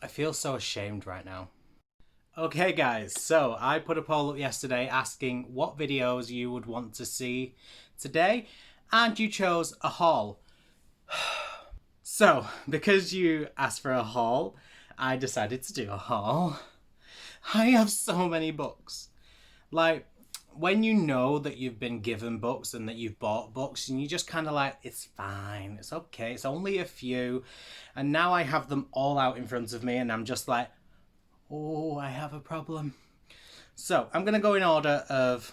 I feel so ashamed right now. Okay guys, so I put a poll up yesterday asking what videos you would want to see today, and you chose a haul. So, because you asked for a haul, I decided to do a haul. I have so many books. Like, when you know that you've been given books and that you've bought books, and you just kind of like, it's fine, it's okay, it's only a few. And now I have them all out in front of me, and I'm just like, oh, I have a problem. So I'm going to go in order of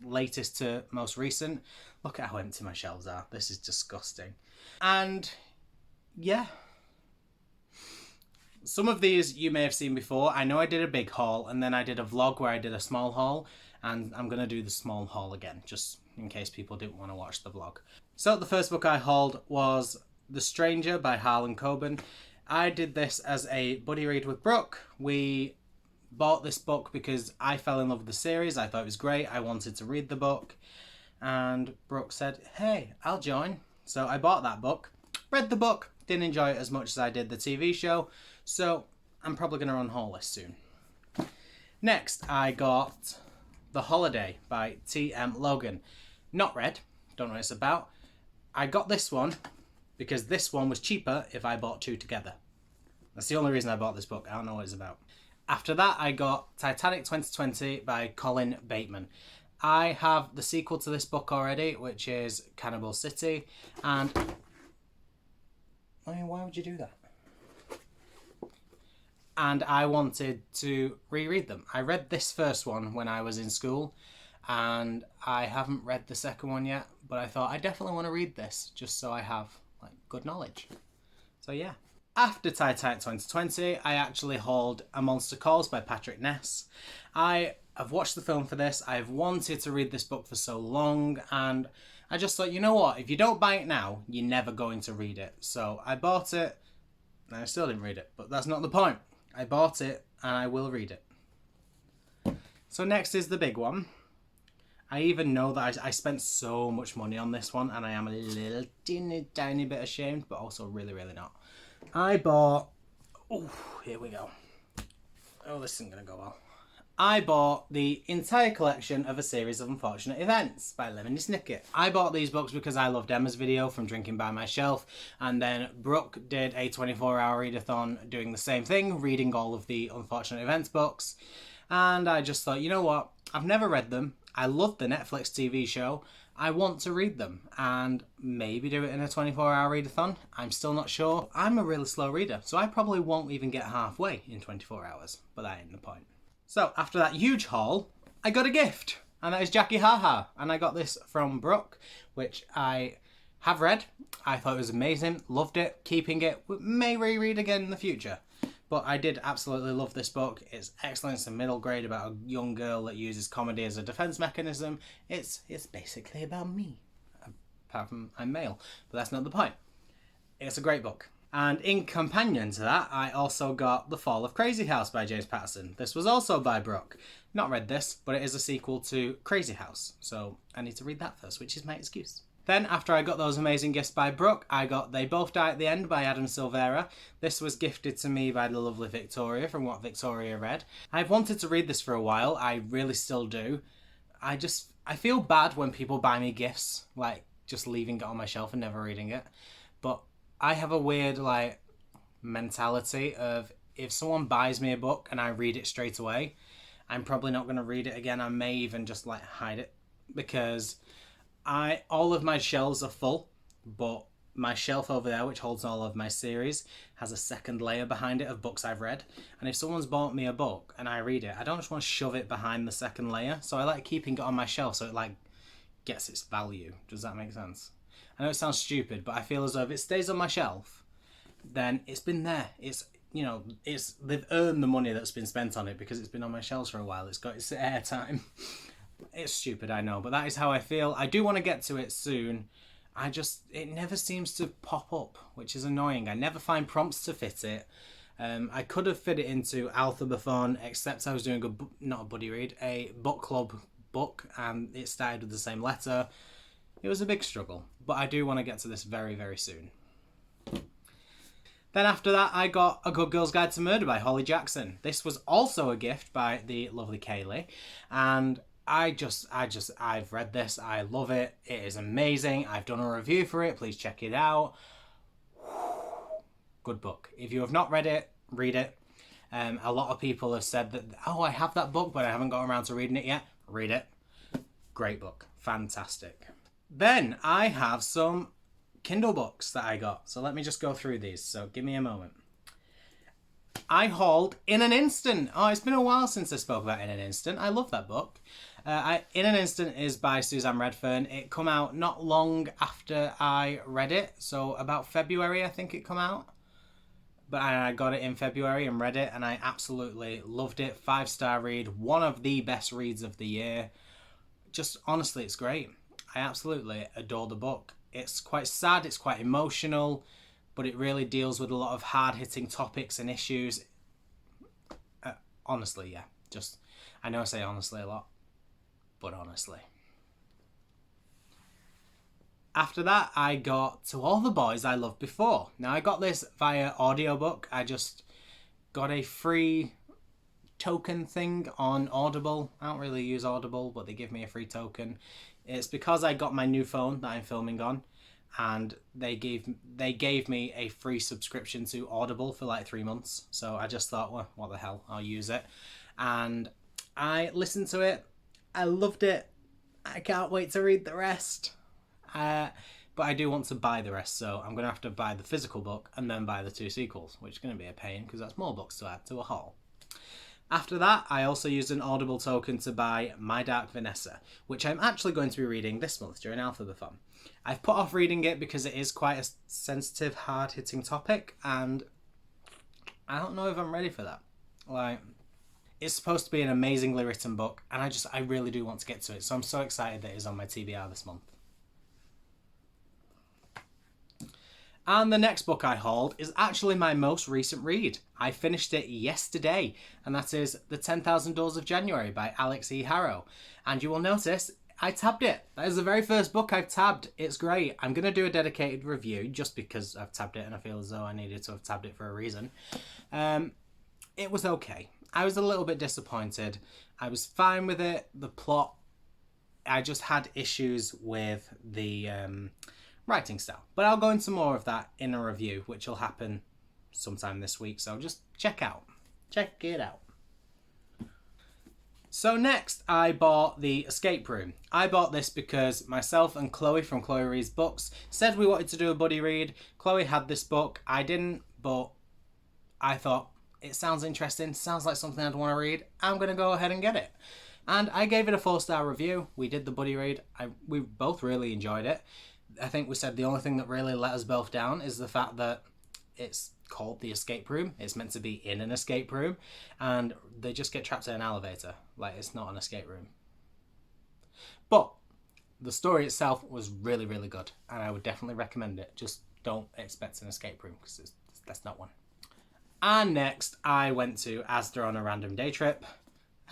latest to most recent. Look at how empty my shelves are. This is disgusting. And yeah, some of these you may have seen before. I know I did a big haul and then I did a vlog where I did a small haul, and I'm going to do the small haul again, just in case people didn't want to watch the vlog. So the first book I hauled was The Stranger by Harlan Coben. I did this as a buddy read with Brooke. We bought this book because I fell in love with the series. I thought it was great. I wanted to read the book. And Brooke said, hey, I'll join. So I bought that book, read the book, didn't enjoy it as much as I did the TV show. So I'm probably going to unhaul this soon. Next, I got The Holiday by T.M. Logan. Not read, don't know what it's about. I got this one because this one was cheaper if I bought two together. That's the only reason I bought this book. I don't know what it's about. After that, I got Titanic 2020 by Colin Bateman. I have the sequel to this book already, which is Cannibal City. And I mean, why would you do that? And I wanted to reread them. I read this first one when I was in school, and I haven't read the second one yet, but I thought I definitely want to read this just so I have like good knowledge. So yeah. After Titanic 2020, I actually hauled A Monster Calls by Patrick Ness. I have watched the film for this. I've wanted to read this book for so long, and I just thought, you know what? If you don't buy it now, you're never going to read it. So I bought it, and I still didn't read it, but that's not the point. I bought it, and I will read it. So next is the big one. I even know that I spent so much money on this one, and I am a little tiny bit ashamed, but also really, really not. I bought... Oh, here we go. Oh, this isn't going to go well. I bought the entire collection of A Series of Unfortunate Events by Lemony Snicket. I bought these books because I loved Emma's video from Drinking by My Shelf, and then Brooke did a 24-hour readathon doing the same thing, reading all of the Unfortunate Events books. And I just thought, you know what? I've never read them. I love the Netflix TV show. I want to read them and maybe do it in a 24-hour readathon. I'm still not sure. I'm a really slow reader, so I probably won't even get halfway in 24 hours, but that ain't the point. So after that huge haul, I got a gift, and that is Jackie Haha, and I got this from Brooke, which I have read. I thought it was amazing, loved it, keeping it, may reread again in the future. But I did absolutely love this book. It's excellent. It's a middle grade about a young girl that uses comedy as a defense mechanism. It's basically about me, apart from I'm male, but that's not the point. It's a great book. And in companion to that, I also got The Fall of Crazy House by James Patterson. This was also by Brooke. Not read this, but it is a sequel to Crazy House, so I need to read that first, which is my excuse. Then, after I got those amazing gifts by Brooke, I got They Both Die at the End by Adam Silvera. This was gifted to me by the lovely Victoria from what Victoria read. I've wanted to read this for a while. I really still do. I feel bad when people buy me gifts, like just leaving it on my shelf and never reading it. But I have a weird like mentality of if someone buys me a book and I read it straight away, I'm probably not going to read it again. I may even just like hide it because all of my shelves are full, but my shelf over there, which holds all of my series, has a second layer behind it of books I've read. And if someone's bought me a book and I read it, I don't just want to shove it behind the second layer. So I like keeping it on my shelf so it like gets its value. Does that make sense? I know it sounds stupid, but I feel as though if it stays on my shelf, then it's been there. They've earned the money that's been spent on it because it's been on my shelves for a while. It's got its airtime. It's stupid, I know, but that is how I feel. I do want to get to it soon. It never seems to pop up, which is annoying. I never find prompts to fit it. I could have fit it into Alphabathon, except I was doing not a buddy read, a book club book, and it started with the same letter. It was a big struggle, but I do want to get to this very, very soon. Then after that, I got A Good Girl's Guide to Murder by Holly Jackson. This was also a gift by the lovely Kaylee. And I've read this. I love it. It is amazing. I've done a review for it. Please check it out. Good book. If you have not read it, read it. A lot of people have said that, oh, I have that book, but I haven't got around to reading it yet. Read it. Great book. Fantastic. Then I have some Kindle books that I got. So let me just go through these. So give me a moment. I hauled In an Instant. Oh, it's been a while since I spoke about In an Instant. I love that book. In an Instant is by Suzanne Redfern. It come out not long after I read it. So about February, I think it come out. But I got it in February and read it, and I absolutely loved it. 5-star read. One of the best reads of the year. Just honestly, it's great. I absolutely adore the book. It's quite sad, it's quite emotional, but it really deals with a lot of hard-hitting topics and issues. Honestly, yeah. Just, I know I say honestly a lot, but honestly. After that, I got To All the Boys I Loved Before. Now, I got this via audiobook. I just got a free token thing on Audible. I don't really use Audible, but they give me a free token. It's because I got my new phone that I'm filming on, and they gave me a free subscription to Audible for like 3 months. So I just thought, well, what the hell, I'll use it. And I listened to it. I loved it. I can't wait to read the rest. But I do want to buy the rest, so I'm going to have to buy the physical book and then buy the 2 sequels, which is going to be a pain because that's more books to add to a haul. After that, I also used an Audible token to buy My Dark Vanessa, which I'm actually going to be reading this month during Alphabathon. I've put off reading it because it is quite a sensitive, hard-hitting topic, and I don't know if I'm ready for that. Like, it's supposed to be an amazingly written book, and I really do want to get to it, so I'm so excited that it's on my TBR this month. And the next book I hauled is actually my most recent read. I finished it yesterday, and that is The 10,000 Doors of January by Alex E. Harrow. And you will notice I tabbed it. That is the very first book I've tabbed. It's great. I'm going to do a dedicated review just because I've tabbed it and I feel as though I needed to have tabbed it for a reason. It was okay. I was a little bit disappointed. I was fine with it. The plot, I just had issues with the writing style. But I'll go into more of that in a review, which will happen sometime this week. So just check it out. So next, I bought The Escape Room. I bought this because myself and Chloe from Chloe Reads Books said we wanted to do a buddy read. Chloe had this book. I didn't, but I thought it sounds interesting. Sounds like something I'd want to read. I'm going to go ahead and get it. And I gave it a 4-star review. We did the buddy read. We both really enjoyed it. I think we said the only thing that really let us both down is the fact that it's called The Escape Room. It's meant to be in an escape room, and they just get trapped in an elevator. Like, it's not an escape room. But the story itself was really, really good, and I would definitely recommend it. Just don't expect an escape room, because that's not one. And next, I went to Asda on a random day trip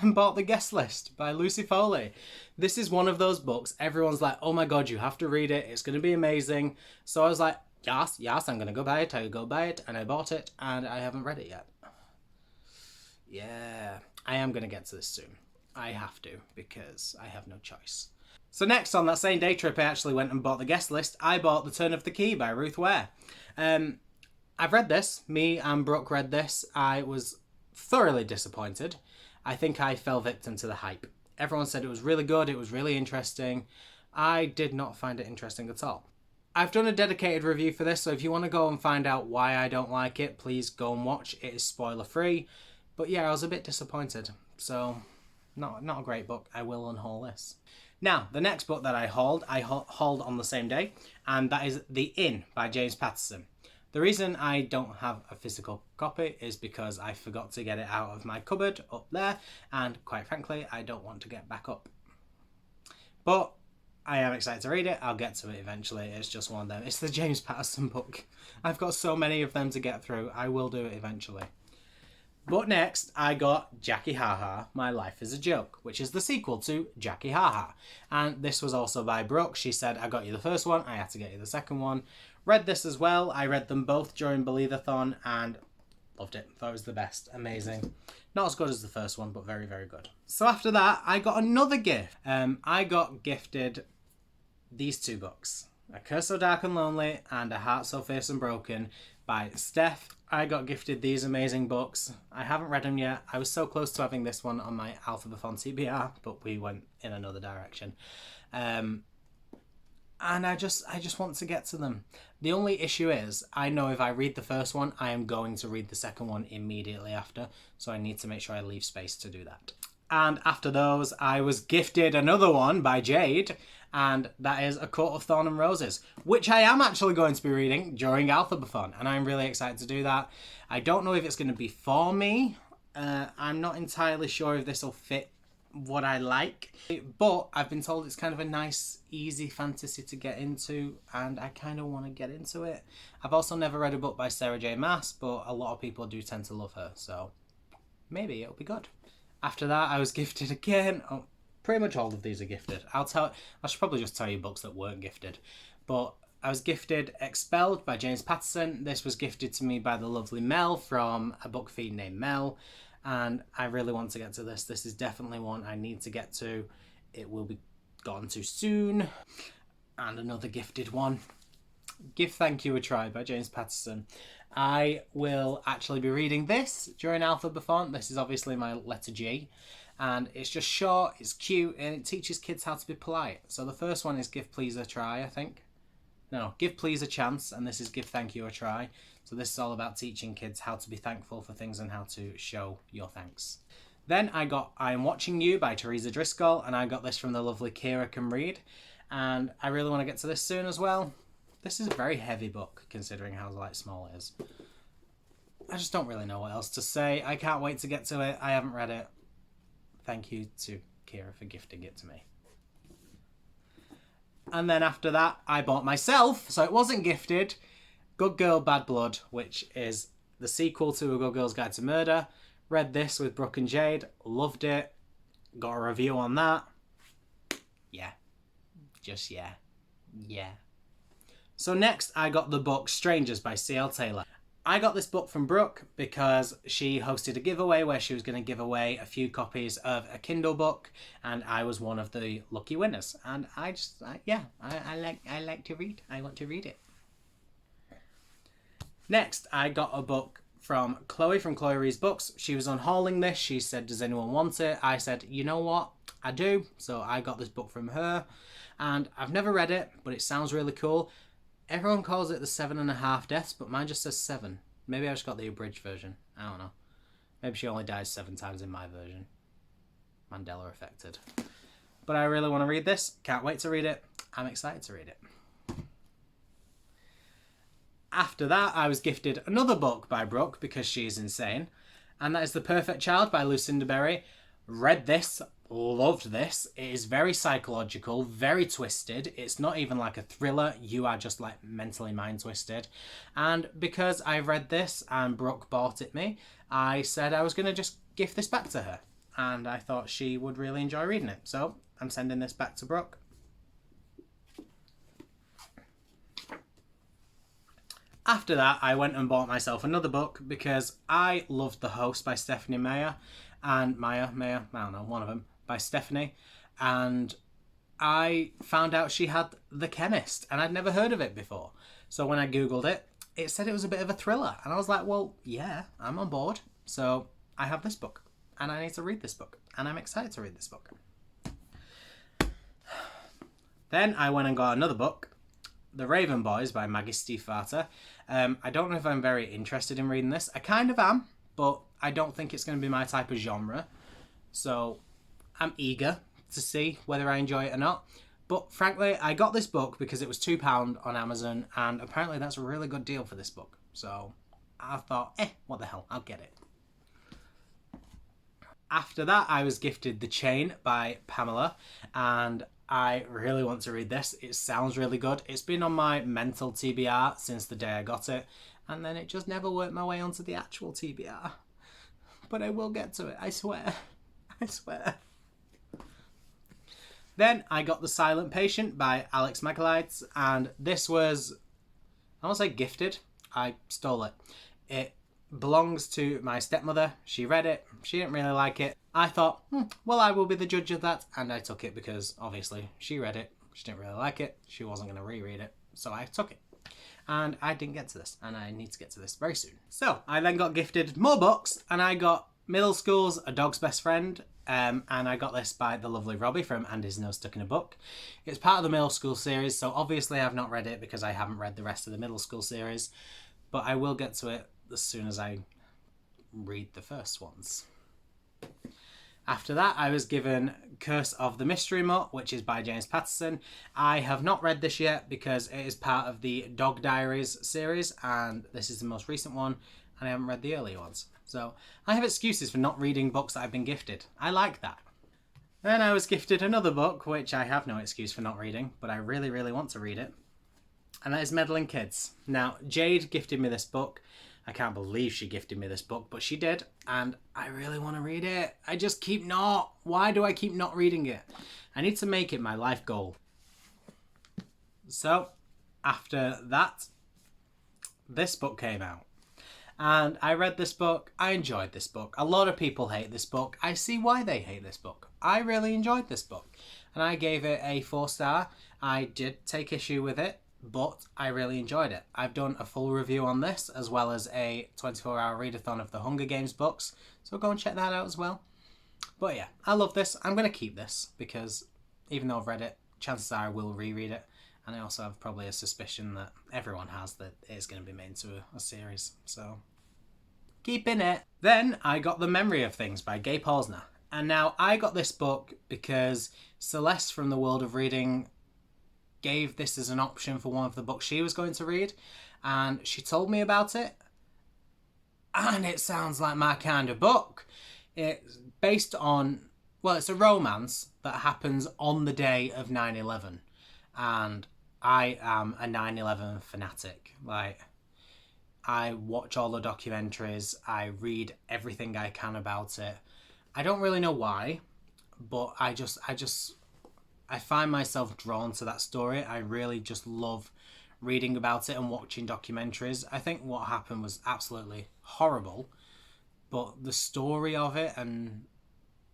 and bought The Guest List by Lucy Foley. This is one of those books everyone's like, oh my god, you have to read it, it's going to be amazing. So I was like, yes, I'm going to go buy it. I go buy it, and I bought it, and I haven't read it yet. Yeah, I am going to get to this soon. I have to, because I have no choice. So next, on that same day trip, I actually went and bought The Guest List. I bought The Turn of the Key by Ruth Ware. I've read this. Me and Brooke read this. I was thoroughly disappointed. I think I fell victim to the hype. Everyone said it was really good, it was really interesting. I did not find it interesting at all. I've done a dedicated review for this, so if you want to go and find out why I don't like it, please go and watch. It is spoiler free. But yeah, I was a bit disappointed. So, not a great book. I will unhaul this. Now, the next book that I hauled on the same day, and that is The Inn by James Patterson. The reason I don't have a physical copy is because I forgot to get it out of my cupboard up there, and quite frankly, I don't want to get back up. But I am excited to read it. I'll get to it eventually. It's just one of them. It's the James Patterson book. I've got so many of them to get through. I will do it eventually. But next, I got Jackie Haha, My Life is a Joke, which is the sequel to Jackie Haha. And this was also by Brooke. She said, I got you the first one, I had to get you the second one. Read this as well. I read them both during Believathon and loved it. Thought it was the best. Amazing. Not as good as the first one, but very, very good. So after that, I got another gift. I got gifted these two books. A Curse So Dark and Lonely and A Heart So Fierce and Broken by Steph. I got gifted these amazing books. I haven't read them yet. I was so close to having this one on my Alphabathon TBR, but we went in another direction. And I just want to get to them. The only issue is, I know if I read the first one, I am going to read the second one immediately after, so I need to make sure I leave space to do that. And after those, I was gifted another one by Jade, and that is A Court of Thorn and Roses, which I am actually going to be reading during Alphabathon, and I'm really excited to do that. I don't know if it's going to be for me. I'm not entirely sure if this will fit what I like, but I've been told it's kind of a nice, easy fantasy to get into, and I kind of want to get into it. I've also never read a book by Sarah J. Maas, but a lot of people do tend to love her, so maybe it'll be good. After that, I was gifted again. Oh, pretty much all of these are gifted. I should probably just tell you books that weren't gifted. But I was gifted Expelled by James Patterson. This was gifted to me by the lovely Mel from A Book Feed named Mel. And I really want to get to this. This is definitely one I need to get to. It will be gone too soon. And another gifted one. Give Thank You a Try by James Patterson. I will actually be reading this during Alphabathon. This is obviously my letter G. And it's just short, it's cute, and it teaches kids how to be polite. So the first one is Give Please a Try, I think. No, Give Please a Chance, and this is Give Thank You a Try. So this is all about teaching kids how to be thankful for things and how to show your thanks. Then I got I Am Watching You by Teresa Driscoll, and I got this from the lovely Kira Can Read. And I really want to get to this soon as well. This is a very heavy book, considering how small it is. I just don't really know what else to say. I can't wait to get to it. I haven't read it. Thank you to Kira for gifting it to me. And then after that, I bought myself, so it wasn't gifted, Good Girl, Bad Blood, which is the sequel to A Good Girl's Guide to Murder. Read this with Brooke and Jade. Loved it. Got a review on that. Yeah. Just yeah. Yeah. So next, I got the book Strangers by C.L. Taylor. I got this book from Brooke because she hosted a giveaway where she was going to give away a few copies of a Kindle book, and I was one of the lucky winners. And I like to read. I want to read it. Next, I got a book from Chloe Rees Books. She was unhauling this. She said, "Does anyone want it?" I said, "You know what? I do." So I got this book from her, and I've never read it, but it sounds really cool. Everyone calls it the 7.5 Deaths, but mine just says 7. Maybe I just got the abridged version. I don't know. Maybe she only dies 7 times in my version. Mandela affected. But I really want to read this. Can't wait to read it. I'm excited to read it. After that, I was gifted another book by Brooke because she is insane. And that is The Perfect Child by Lucinda Berry. Read this. Loved this. It is very psychological, very twisted. It's not even like a thriller. You are just mentally mind twisted. And because I read this and Brooke bought it me, I said I was going to just gift this back to her. And I thought she would really enjoy reading it. So I'm sending this back to Brooke. After that, I went and bought myself another book because I loved The Host by Stephanie Meyer. And Meyer, I don't know, one of them, by Stephanie. And I found out she had The Chemist, and I'd never heard of it before. So when I Googled it, it said it was a bit of a thriller. And I was like, well, yeah, I'm on board. So I have this book, and I need to read this book. And I'm excited to read this book. Then I went and got another book, The Raven Boys by Maggie Stiefvater. I don't know if I'm very interested in reading this. I kind of am, but I don't think it's going to be my type of genre. So I'm eager to see whether I enjoy it or not. But frankly, I got this book because it was £2 on Amazon, and apparently that's a really good deal for this book. So I thought, what the hell, I'll get it. After that, I was gifted The Chain by Pamela, and I really want to read this. It sounds really good. It's been on my mental TBR since the day I got it, and then it just never worked my way onto the actual TBR. But I will get to it, I swear. I swear. Then I got The Silent Patient by Alex Michaelides, and this was I won't say gifted. I stole it. It belongs to my stepmother. She read it. She didn't really like it. I thought, well, I will be the judge of that. And I took it because obviously she read it. She didn't really like it. She wasn't going to reread it. So I took it. And I didn't get to this. And I need to get to this very soon. So I then got gifted more books. And I got Middle School's A Dog's Best Friend. And I got this by the lovely Robbie from Andy's Nose Stuck in a Book. It's part of the Middle School series. So obviously I've not read it because I haven't read the rest of the Middle School series. But I will get to it as soon as I read the first ones. After that, I was given Curse of the Mystery Mutt, which is by James Patterson. I have not read this yet because it is part of the Dog Diaries series, and this is the most recent one, and I haven't read the earlier ones. So I have excuses for not reading books that I've been gifted. I like that. Then I was gifted another book, which I have no excuse for not reading, but I really, really want to read it. And that is Meddling Kids. Now, Jade gifted me this book. I can't believe she gifted me this book, but she did, and I really want to read it. I just keep not. Why do I keep not reading it? I need to make it my life goal. So, after that, this book came out. And I read this book. I enjoyed this book. A lot of people hate this book. I see why they hate this book. I really enjoyed this book. And I gave it a 4-star. I did take issue with it, but I really enjoyed it. I've done a full review on this, as well as a 24-hour readathon of the Hunger Games books, so go and check that out as well. But yeah, I love this. I'm going to keep this, because even though I've read it, chances are I will reread it, and I also have probably a suspicion that everyone has that it is going to be made into a series, so keeping it. Then I got The Memory of Things by Gay Paulsner, and now I got this book because Celeste from the World of Reading gave this as an option for one of the books she was going to read, and she told me about it, and it sounds like my kind of book. It's based on, well, it's a romance that happens on the day of 9/11, and I am a 9/11 fanatic. Like, I watch all the documentaries, I read everything I can about it. I don't really know why, but I find myself drawn to that story. I really just love reading about it and watching documentaries. I think what happened was absolutely horrible, but the story of it and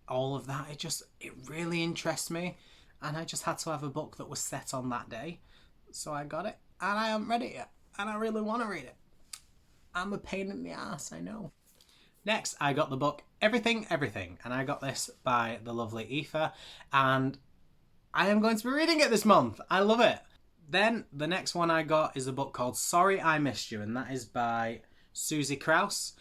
all of that, it really interests me. And I just had to have a book that was set on that day. So I got it, and I haven't read it yet, and I really want to read it. I'm a pain in the ass, I know. Next, I got the book Everything, Everything, and I got this by the lovely Aoife, and I am going to be reading it this month. I love it. Then the next one I got is a book called Sorry I Missed You, and that is by Susie Krauss.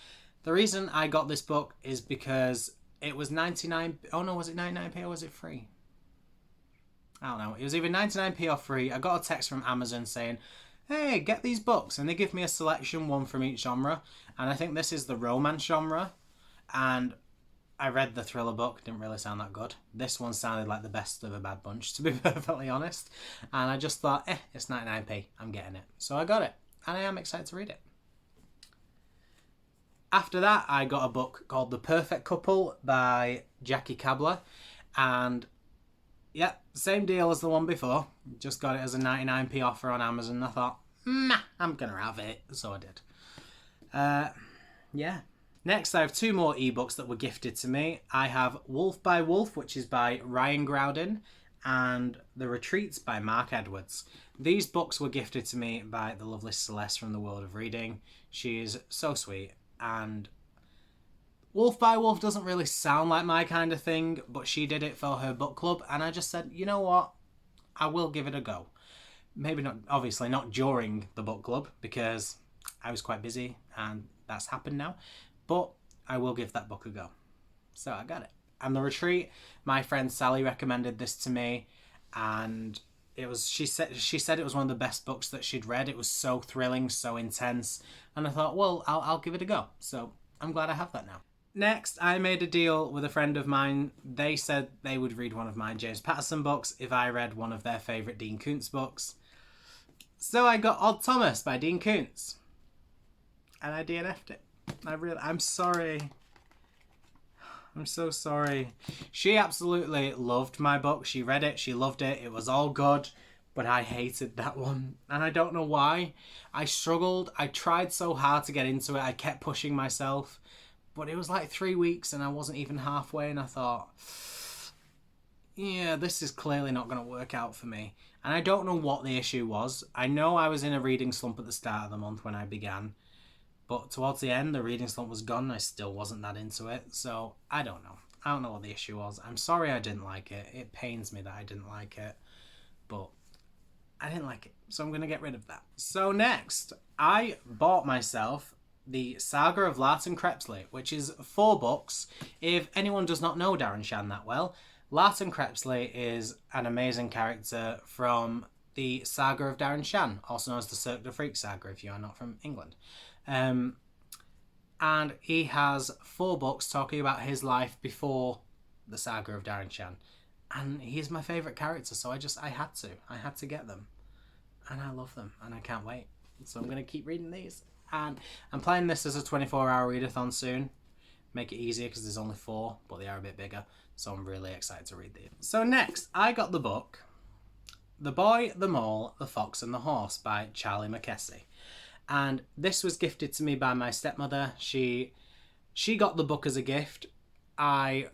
The reason I got this book is because it was 99... Oh no, was it 99p or was it free? I don't know. It was either 99p or free. I got a text from Amazon saying, hey, get these books. And they give me a selection, one from each genre. And I think this is the romance genre. And I read the thriller book, didn't really sound that good. This one sounded like the best of a bad bunch, to be perfectly honest. And I just thought, it's 99p, I'm getting it. So I got it, and I am excited to read it. After that, I got a book called The Perfect Couple by Jackie Kabler. And yeah, same deal as the one before. Just got it as a 99p offer on Amazon. I thought, I'm going to have it. So I did. Yeah. Next, I have 2 more ebooks that were gifted to me. I have Wolf by Wolf, which is by Ryan Groudon, and The Retreats by Mark Edwards. These books were gifted to me by the lovely Celeste from the World of Reading. She is so sweet, and Wolf by Wolf doesn't really sound like my kind of thing, but she did it for her book club, and I just said, you know what? I will give it a go. Maybe not, obviously not during the book club, because I was quite busy, and that's happened now. But I will give that book a go. So I got it. And The Retreat, my friend Sally recommended this to me, and she said it was one of the best books that she'd read. It was so thrilling, so intense, and I thought, well, I'll give it a go. So I'm glad I have that now. Next, I made a deal with a friend of mine. They said they would read one of my James Patterson books if I read one of their favourite Dean Koontz books. So I got Odd Thomas by Dean Koontz, and I DNF'd it. I'm sorry. I'm so sorry. She absolutely loved my book. She read it. She loved it. It was all good. but I hated that one. And I don't know why. I struggled. I tried so hard to get into it. I kept pushing myself. But it was like 3 weeks and I wasn't even halfway. And I thought, yeah, this is clearly not going to work out for me. And I don't know what the issue was. I know I was in a reading slump at the start of the month when I began. But towards the end, the reading slump was gone. I still wasn't that into it. So I don't know. I don't know what the issue was. I'm sorry I didn't like it. It pains me that I didn't like it. But I didn't like it. So I'm going to get rid of that. So next, I bought myself the Saga of Larton Crepsley, which is 4 books. If anyone does not know Darren Shan that well, Larton Crepsley is an amazing character from the Saga of Darren Shan, also known as the Cirque du Freak Saga if you are not from England. And he has 4 books talking about his life before the Saga of Darren Shan. And he's my favourite character, so I had to get them. And I love them, and I can't wait. So I'm going to keep reading these. And I'm playing this as a 24-hour readathon soon. Make it easier because there's only 4, but they are a bit bigger. So I'm really excited to read these. So next, I got the book The Boy, the Mole, the Fox and the Horse by Charlie Mackesy. And this was gifted to me by my stepmother. She got the book as a gift. I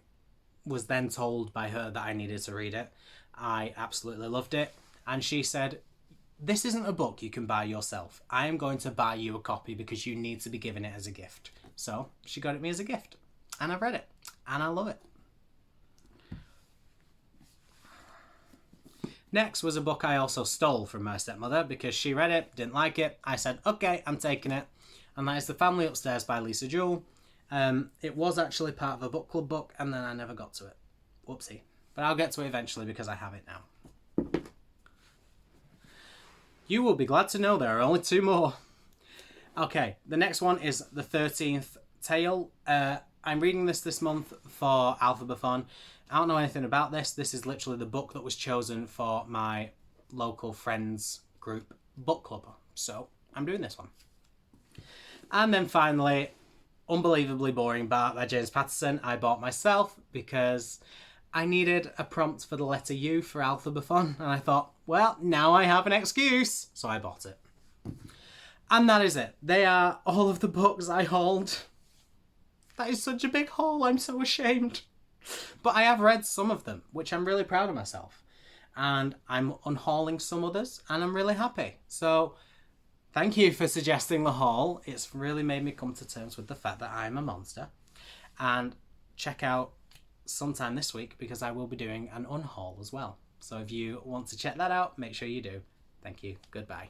was then told by her that I needed to read it. I absolutely loved it. And she said, this isn't a book you can buy yourself. I am going to buy you a copy because you need to be given it as a gift. So she got it me as a gift. And I've read it. And I love it. Next was a book I also stole from my stepmother because she read it, didn't like it. I said, okay, I'm taking it. And that is The Family Upstairs by Lisa Jewell. It was actually part of a book club book and then I never got to it. Whoopsie. But I'll get to it eventually because I have it now. You will be glad to know there are only 2 more. Okay, the next one is The 13th Tale. I'm reading this month for Alphabathon. I don't know anything about this. This is literally the book that was chosen for my local friends group book club. So I'm doing this one. And then finally, Unbelievably Boring Bart by James Patterson. I bought myself because I needed a prompt for the letter U for Alphabathon. And I thought, well, now I have an excuse. So I bought it. And that is it. They are all of the books I hauled. That is such a big haul. I'm so ashamed. But I have read some of them, which I'm really proud of myself. And I'm unhauling some others, and I'm really happy. So thank you for suggesting the haul. It's really made me come to terms with the fact that I'm a monster. And check out sometime this week because I will be doing an unhaul as well. So if you want to check that out, make sure you do. Thank you. Goodbye.